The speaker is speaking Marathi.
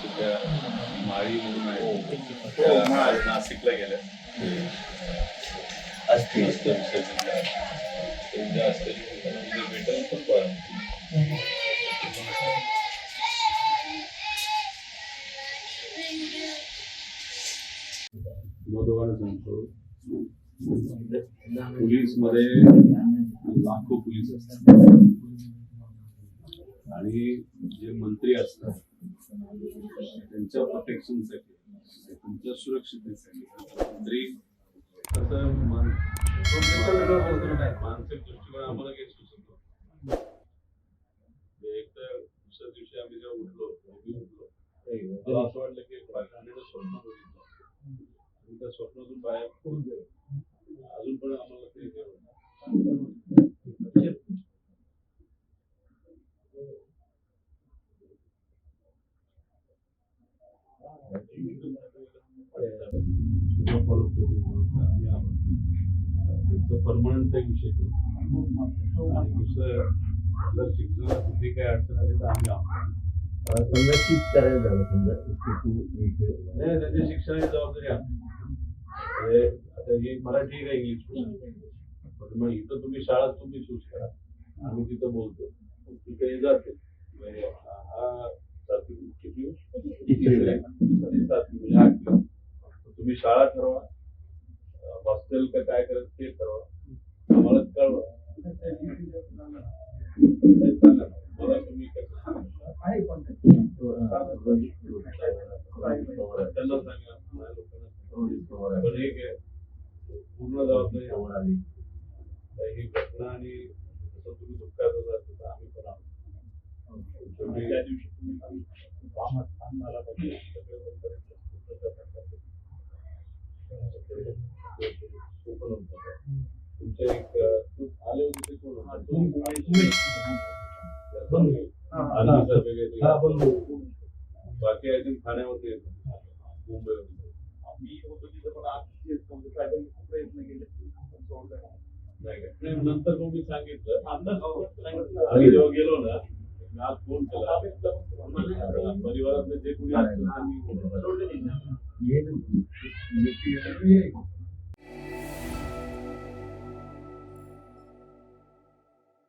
माळी म्हणून आहे नाशिकला गेल्या असते विसर्जन त्यांच्या असते भेटून पण पळा दोघांना सांगतो पोलीस मध्ये लाखो पोलीस असतात आणि जे मंत्री असतात त्यांच्या प्रोटेक्शनसाठी त्यांच्या सुरक्षितेसाठी मंत्री मानसिक दृष्टिकोन आम्हाला काही सुचतो. एक तर दुसऱ्या दिवशी आम्ही जेव्हा उठलो मला असं वाटलं की स्वप्न बघितलं त्या स्वप्नातून बाहेर अजून पण आम्हाला ते परमनंट एक विषय दुसरं जर शिक्षणाला कुठली काही अडचण आली तर आम्ही आहोत संघर्षित करायला झालं समजा त्यांच्या शिक्षणाची जबाबदारी आमची. आता ही मराठी का इंग्लिश पण मग इथं तुम्ही शाळा तुम्ही चूज करा आम्ही तिथं बोलतो तिथे जाते हा सातवी तुम्ही शाळा ठरवा हॉस्टेल का काय करायचं ते ठरवा आम्हाला कळवा मला तुम्ही त्यांना सांगा लोकांना पण एक आहे पूर्ण जबाबदारी ही घटना आणि जसं तुम्ही दुःखात होता तसं आम्ही पण आहोत. त्या दिवशी तुम्ही तुमच्या एक आले होते बाकी आहे ठाण्यामध्ये मुंबईमध्ये आम्ही होतो तिथं पण प्रयत्न केले नाही नंतर मग मी सांगितलं आम्ही जेव्हा गेलो ना आज फोन केला परिवारातले जे कोणी